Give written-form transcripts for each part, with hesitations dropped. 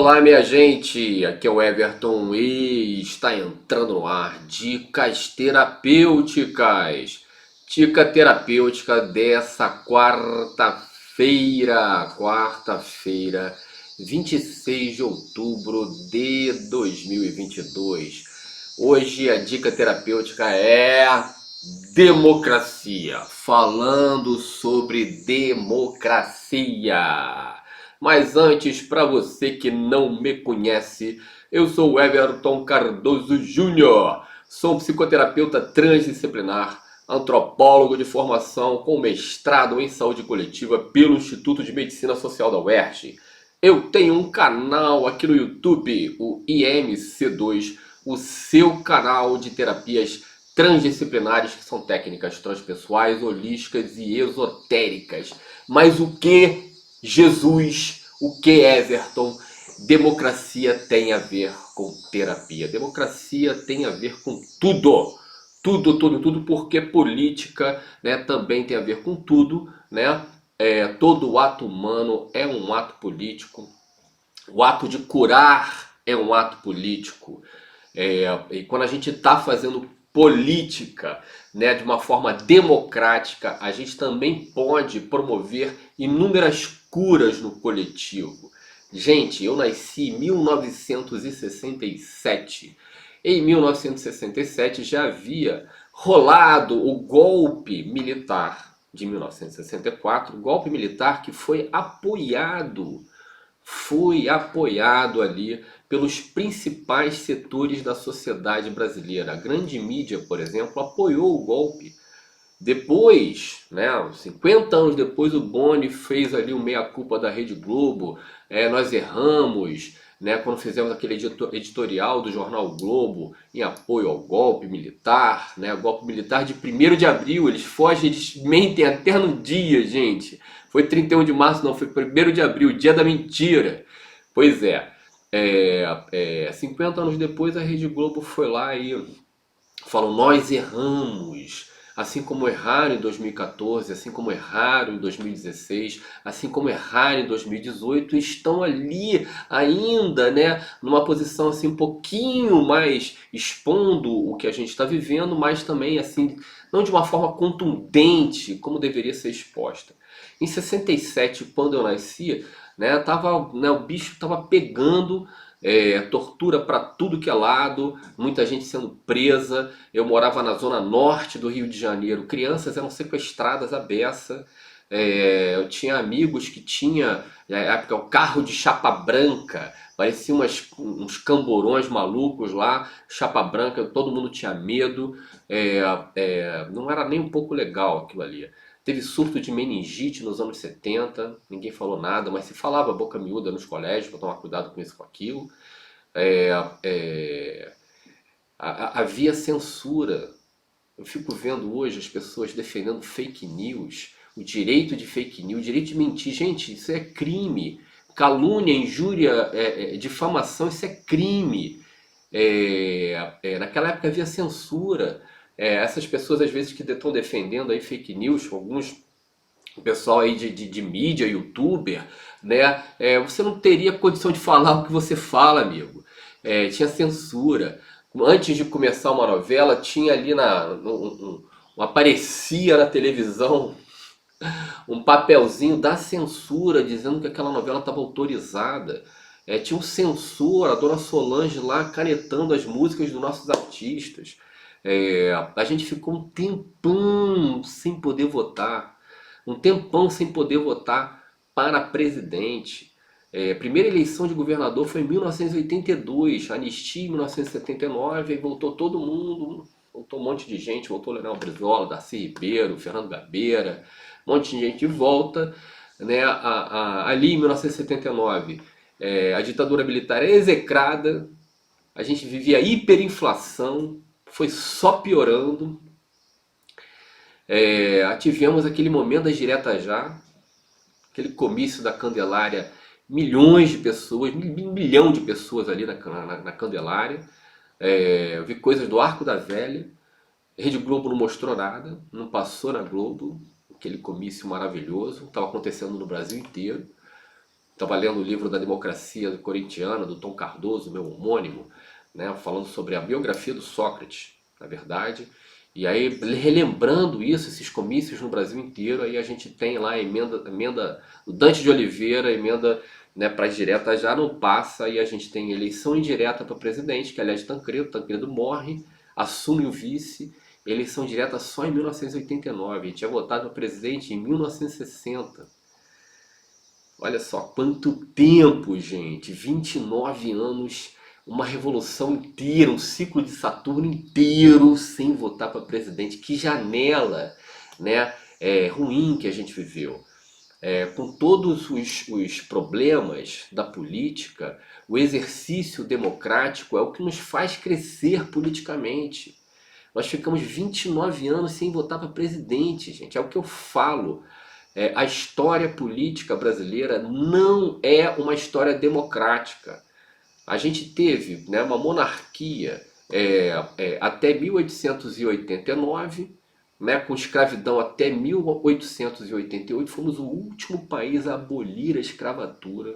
Olá, minha gente, aqui é o Everton e está entrando no ar Dicas Terapêuticas. Dica terapêutica dessa quarta-feira, 26 de outubro de 2022. Hoje a dica terapêutica é democracia, falando sobre democracia. Mas antes, para você que não me conhece, eu sou o Everton Cardoso Júnior. Sou um psicoterapeuta transdisciplinar, antropólogo de formação com mestrado em saúde coletiva pelo Instituto de Medicina Social da UERJ. Eu tenho um canal aqui no YouTube, o IMC2, o seu canal de terapias transdisciplinares, que são técnicas transpessoais, holísticas e esotéricas. Mas o que Jesus, o que Everton, democracia tem a ver com terapia? Democracia tem a ver com tudo. Tudo, porque política, né, também tem a ver com tudo, né? Todo ato humano é um ato político. O ato de curar é um ato político. E quando a gente está fazendo política, né, de uma forma democrática, a gente também pode promover inúmeras curas no coletivo. Gente, eu nasci em 1967. Em 1967 já havia rolado o golpe militar de 1964, golpe militar que foi apoiado ali pelos principais setores da sociedade brasileira. A grande mídia, por exemplo, apoiou o golpe. Depois, né, 50 anos depois, o Boni fez ali o meia-culpa da Rede Globo. Nós erramos, né, quando fizemos aquele editorial do jornal o Globo em apoio ao golpe militar, né, o golpe militar de 1º de abril. Eles fogem, eles mentem até no dia, gente. Foi 31 de março, não, foi 1º de abril, dia da mentira. Pois 50 anos depois a Rede Globo foi lá e falou: nós erramos, assim como erraram em 2014, assim como erraram em 2016, assim como erraram em 2018, estão ali ainda, né, numa posição assim um pouquinho mais expondo o que a gente está vivendo, mas também assim não de uma forma contundente como deveria ser exposta. Em 67, quando eu nasci, né, o bicho estava pegando. Tortura para tudo que é lado, muita gente sendo presa. Eu morava na zona norte do Rio de Janeiro, crianças eram sequestradas à beça. Eu tinha amigos que tinha, na época, o carro de chapa branca, parecia uns camborões malucos lá, chapa branca, todo mundo tinha medo. Não era nem um pouco legal aquilo ali. Teve surto de meningite nos anos 70, ninguém falou nada, mas se falava boca miúda nos colégios para tomar cuidado com isso e com aquilo. É, é, Havia censura. Eu fico vendo hoje as pessoas defendendo fake news, o direito de fake news, o direito de mentir. Gente, isso é crime. Calúnia, injúria, difamação, isso é crime. Naquela época havia censura. Essas pessoas às vezes que estão defendendo aí fake news, alguns o pessoal aí de mídia, youtuber, né? Você não teria condição de falar o que você fala, amigo. Tinha censura. Antes de começar uma novela, tinha ali aparecia na televisão um papelzinho da censura dizendo que aquela novela estava autorizada. Tinha um censor, a dona Solange lá canetando as músicas dos nossos artistas. A gente ficou um tempão sem poder votar. Um tempão sem poder votar para presidente. Primeira eleição de governador foi em 1982, anistia em 1979, aí voltou todo mundo, voltou um monte de gente, voltou Leonel Brizola, Darcy Ribeiro, Fernando Gabeira, um monte de gente volta, né, ali em 1979. A ditadura militar é execrada, a gente vivia hiperinflação, foi só piorando. Tivemos aquele momento das diretas já, aquele comício da Candelária, milhões de pessoas, 1 milhão de pessoas ali na Candelária. Eu vi coisas do Arco da Velha. Rede Globo não mostrou nada, não passou na Globo, aquele comício maravilhoso, estava acontecendo no Brasil inteiro. estava lendo o livro da Democracia Corintiana, do Tom Cardoso, meu homônimo, né, falando sobre a biografia do Sócrates, na verdade. E aí, relembrando isso, esses comícios no Brasil inteiro, aí a gente tem lá a emenda do Dante de Oliveira, a emenda, né, para as diretas já não passa, e a gente tem eleição indireta para presidente, que aliás Tancredo morre, assume o vice, eleição direta só em 1989, ele tinha votado para presidente em 1960. Olha só, quanto tempo, gente, 29 anos, uma revolução inteira, um ciclo de Saturno inteiro sem votar para presidente. Que janela, né, ruim que a gente viveu. Com todos os problemas da política, o exercício democrático é o que nos faz crescer politicamente. Nós ficamos 29 anos sem votar para presidente, gente. É o que eu falo. A história política brasileira não é uma história democrática. A gente teve, né, uma monarquia até 1889, né, com escravidão até 1888. Fomos o último país a abolir a escravatura.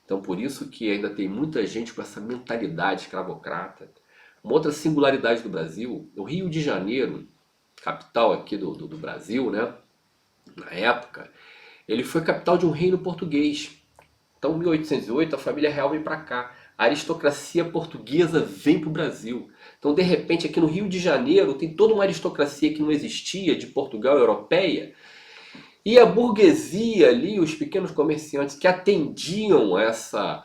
Então por isso que ainda tem muita gente com essa mentalidade escravocrata. Uma outra singularidade do Brasil, o Rio de Janeiro, capital aqui do Brasil, né, na época, ele foi capital de um reino português. Então, em 1808, a família real vem para cá. A aristocracia portuguesa vem para o Brasil. Então, de repente, aqui no Rio de Janeiro, tem toda uma aristocracia que não existia, de Portugal, europeia. E a burguesia ali, os pequenos comerciantes que atendiam a essa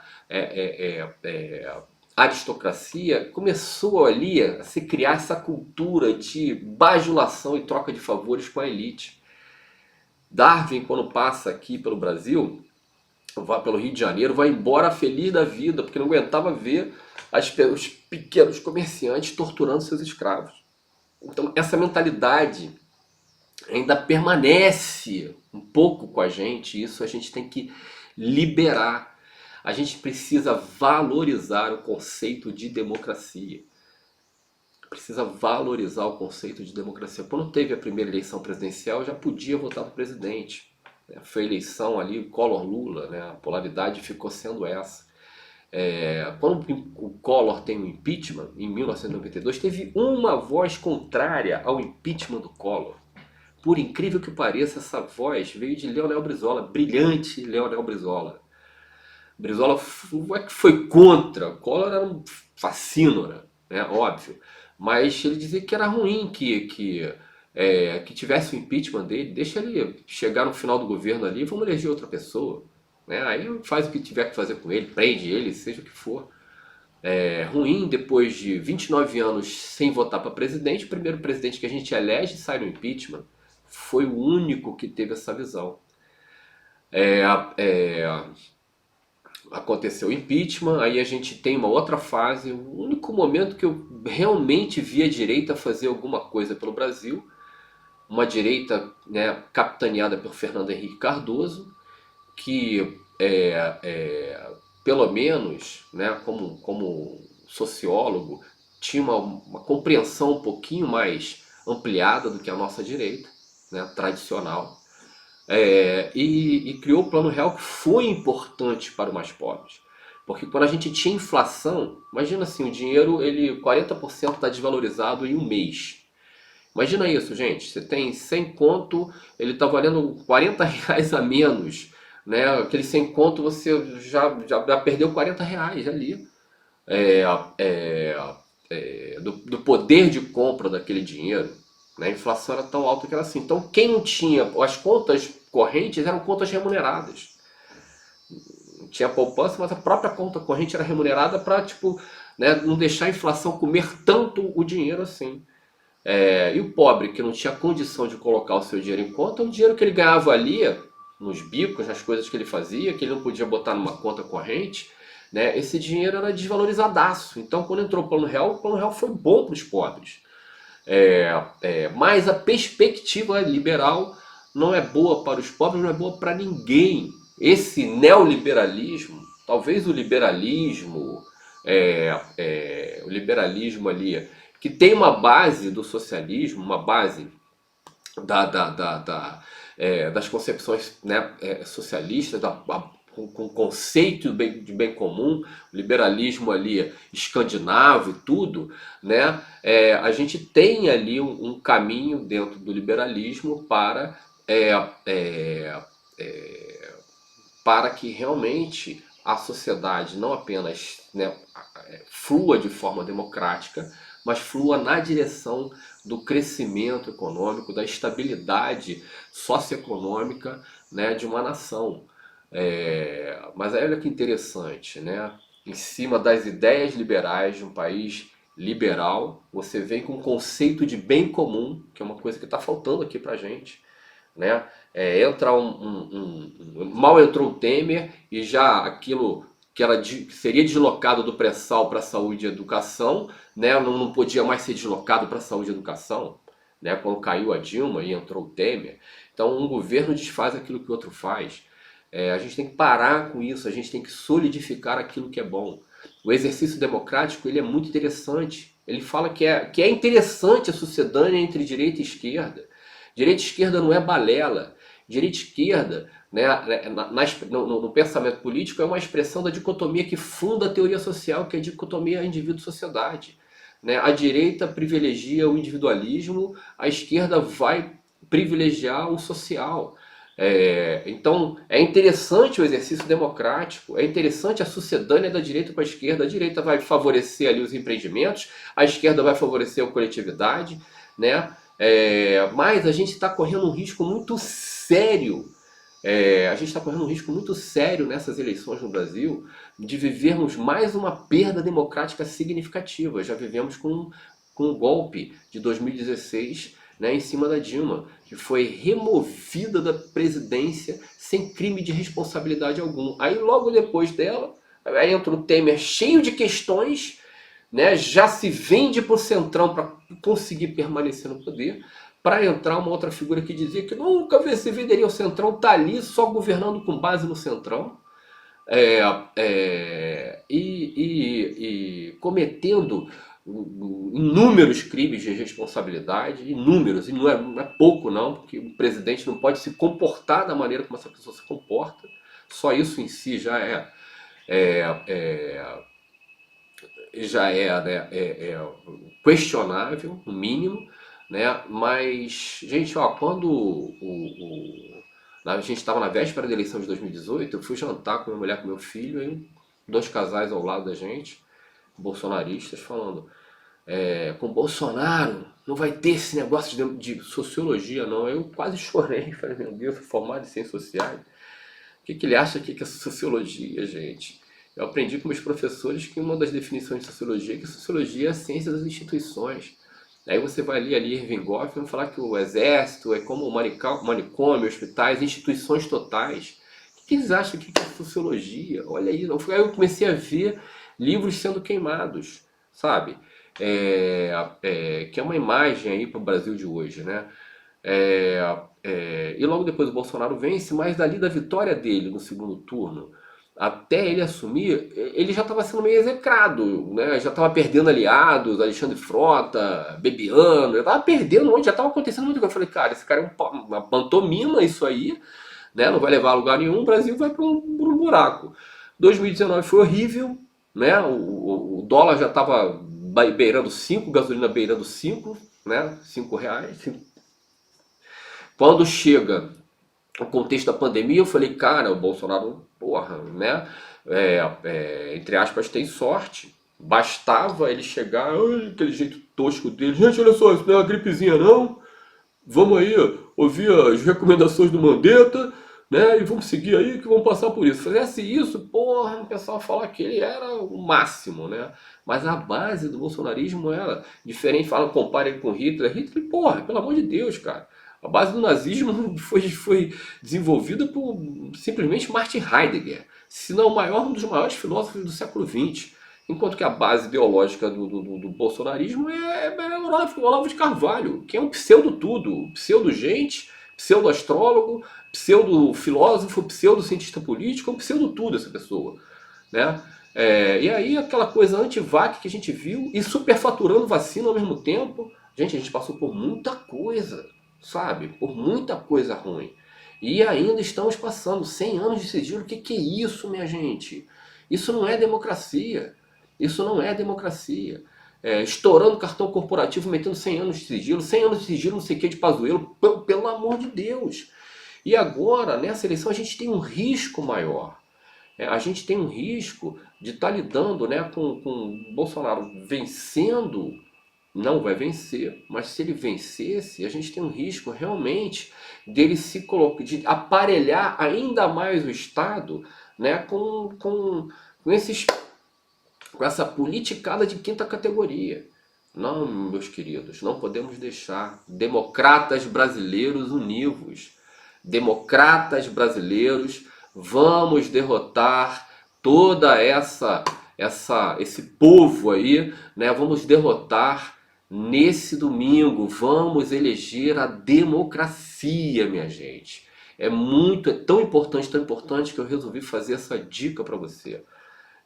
aristocracia, começou ali a se criar essa cultura de bajulação e troca de favores com a elite. Darwin, quando passa aqui pelo Brasil, vai pelo Rio de Janeiro, vai embora feliz da vida, porque não aguentava ver os pequenos comerciantes torturando seus escravos. Então essa mentalidade ainda permanece um pouco com a gente, isso a gente tem que liberar. A gente precisa valorizar o conceito de democracia. Precisa valorizar o conceito de democracia. Quando teve a primeira eleição presidencial, já podia votar para o presidente. Foi a eleição ali, Collor-Lula, né? A polaridade ficou sendo essa. Quando o Collor tem o impeachment, em 1992, teve uma voz contrária ao impeachment do Collor. Por incrível que pareça, essa voz veio de Leonel Brizola, brilhante Leonel Brizola. Brizola foi contra, o Collor era um fascínora, né? Óbvio. Mas ele dizia que era ruim que tivesse o impeachment dele, deixa ele chegar no final do governo ali, vamos eleger outra pessoa. Né? Aí faz o que tiver que fazer com ele, prende ele, seja o que for. Ruim, depois de 29 anos sem votar para presidente, o primeiro presidente que a gente elege sai no impeachment. Foi o único que teve essa visão. Aconteceu o impeachment, aí a gente tem uma outra fase. O único momento que eu realmente vi a direita fazer alguma coisa pelo Brasil, uma direita, né, capitaneada por Fernando Henrique Cardoso, que pelo menos, né, como sociólogo, tinha uma compreensão um pouquinho mais ampliada do que a nossa direita, né, tradicional. E criou o Plano Real, que foi importante para os mais pobres. Porque quando a gente tinha inflação, imagina assim, o dinheiro, 40% está desvalorizado em um mês. Imagina isso, gente, você tem 100 conto, ele está valendo 40 reais a menos. Né? Aquele 100 conto você já perdeu 40 reais ali. Do poder de compra daquele dinheiro. Né? A inflação era tão alta que era assim. Então quem não tinha, as contas correntes eram contas remuneradas. Não tinha poupança, mas a própria conta corrente era remunerada para né, não deixar a inflação comer tanto o dinheiro assim. E o pobre que não tinha condição de colocar o seu dinheiro em conta, o dinheiro que ele ganhava ali, nos bicos, nas coisas que ele fazia, que ele não podia botar numa conta corrente, né, esse dinheiro era desvalorizadaço. Então quando entrou o Plano Real foi bom para os pobres. Mas a perspectiva liberal não é boa para os pobres, não é boa para ninguém. Esse neoliberalismo, talvez o liberalismo ali, que tem uma base do socialismo, uma base das concepções, né, socialistas, com o conceito de bem comum, o liberalismo ali escandinavo e tudo, né, a gente tem ali um caminho dentro do liberalismo é, é, para que realmente a sociedade não apenas, né, flua de forma democrática, mas flua na direção do crescimento econômico, da estabilidade socioeconômica, né, de uma nação. Mas aí olha que interessante, né? Em cima das ideias liberais de um país liberal, você vem com o conceito de bem comum, que é uma coisa que está faltando aqui para gente, né? Entra mal entrou o Temer e já aquilo que seria deslocado do pré-sal para saúde e educação, né? Não podia mais ser deslocado para saúde e educação, né? Quando caiu a Dilma e entrou o Temer. Então um governo desfaz aquilo que o outro faz. A gente tem que parar com isso, a gente tem que solidificar aquilo que é bom. O exercício democrático ele é muito interessante. Ele fala que é interessante a sucedânea entre direita e esquerda. Direita e esquerda não é balela. Direita e esquerda, né, no pensamento político, é uma expressão da dicotomia que funda a teoria social, que é a dicotomia indivíduo-sociedade. Né? A direita privilegia o individualismo, a esquerda vai privilegiar o social. Então é interessante o exercício democrático, é interessante a sucedânea da direita para a esquerda. A direita vai favorecer ali os empreendimentos, a esquerda vai favorecer a coletividade, né? Mas a gente está correndo um risco muito sério. A gente está correndo um risco muito sério nessas eleições no Brasil de vivermos mais uma perda democrática significativa. Já vivemos com o golpe de 2016, né, em cima da Dilma, que foi removida da presidência sem crime de responsabilidade algum. Aí logo depois dela, aí entra o Temer cheio de questões, né, já se vende para o Centrão para conseguir permanecer no poder, para entrar uma outra figura que dizia que nunca se venderia ao Centrão, está ali só governando com base no Centrão, e cometendo inúmeros crimes de responsabilidade, inúmeros, e não é pouco não, porque o presidente não pode se comportar da maneira como essa pessoa se comporta, só isso em si já é, né, questionável, no mínimo, né? Mas, gente, ó, quando a gente estava na véspera da eleição de 2018, eu fui jantar com minha mulher, com meu filho, e dois casais ao lado da gente, bolsonaristas, falando: com Bolsonaro não vai ter esse negócio de sociologia, não. Eu quase chorei, falei: meu Deus, fui formado em ciências sociais. O que ele acha que é sociologia, gente? Eu aprendi com meus professores que uma das definições de sociologia é que sociologia é a ciência das instituições. Aí você vai ali Irving Goff e vai falar que o exército é como o manicômio, hospitais, instituições totais. O que eles acham que é sociologia? Olha aí, aí eu comecei a ver livros sendo queimados, sabe? Que é uma imagem aí para o Brasil de hoje, né? E logo depois o Bolsonaro vence, mas dali da vitória dele no segundo turno até ele assumir, ele já estava sendo meio execrado, né? Já estava perdendo aliados, Alexandre Frota, Bebiano, já estava perdendo onde, já estava acontecendo muita coisa. Eu falei: cara, esse cara é uma pantomima isso aí, né? Não vai levar a lugar nenhum, o Brasil vai para um buraco. 2019 foi horrível, né? O dólar já estava beirando 5, gasolina beirando 5, né? 5 reais. Quando chega o contexto da pandemia, eu falei: cara, o Bolsonaro, porra, né? Entre aspas, tem sorte. Bastava ele chegar, aquele jeito tosco dele: gente, olha só, isso não é uma gripezinha não. Vamos aí ouvir as recomendações do Mandetta, né? E vamos seguir aí que vamos passar por isso. Se fizesse isso, porra, o pessoal fala que ele era o máximo, né? Mas a base do bolsonarismo era diferente. Fala, compara ele com Hitler. Hitler, porra, pelo amor de Deus, cara. A base do nazismo foi desenvolvida por simplesmente Martin Heidegger, se não um dos maiores filósofos do século XX. Enquanto que a base ideológica do bolsonarismo é Olavo de Carvalho, que é um pseudo-tudo, pseudo-gente, pseudo-astrólogo, pseudo-filósofo, pseudo-cientista político, é um pseudo-tudo essa pessoa, né? E aí aquela coisa anti-vac que a gente viu, e superfaturando vacina ao mesmo tempo. Gente, a gente passou por muita coisa, sabe? Por muita coisa ruim. E ainda estamos passando 100 anos de sigilo. O que que é isso, minha gente? Isso não é democracia. Isso não é democracia. Estourando cartão corporativo, metendo 100 anos de sigilo, 100 anos de sigilo, não sei o que, de Pazuello, pelo amor de Deus. E agora, nessa eleição, a gente tem um risco maior. A gente tem um risco de estar lidando, né, com Bolsonaro vencendo. Não vai vencer, mas se ele vencesse, a gente tem um risco realmente dele se colocar, de aparelhar ainda mais o Estado, né, com essa politicada de quinta categoria. Não, meus queridos, não podemos deixar. Democratas brasileiros univos. Democratas brasileiros, vamos derrotar toda esse povo aí, né? Vamos derrotar nesse domingo, vamos eleger a democracia, minha gente. É tão importante que eu resolvi fazer essa dica para você.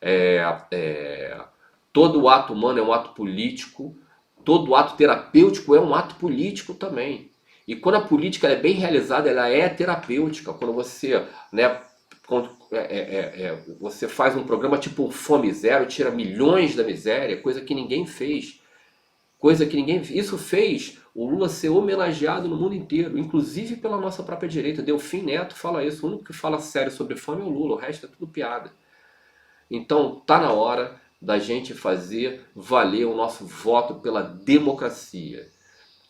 É, é, Todo ato humano é um ato político, todo ato terapêutico é um ato político também. E quando a política é bem realizada, ela é terapêutica. Quando você, né, você faz um programa tipo Fome Zero, tira milhões da miséria, coisa que ninguém fez. Coisa que ninguém. Isso fez o Lula ser homenageado no mundo inteiro, inclusive pela nossa própria direita. Delfim Neto fala isso. O único que fala sério sobre fome é o Lula, o resto é tudo piada. Então tá na hora da gente fazer valer o nosso voto pela democracia.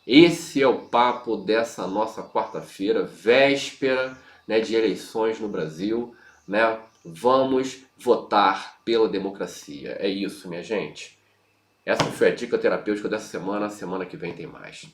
Esse é o papo dessa nossa quarta-feira, véspera, né, de eleições no Brasil, né? Vamos votar pela democracia. É isso, minha gente. Essa foi a dica terapêutica dessa semana. Semana que vem tem mais.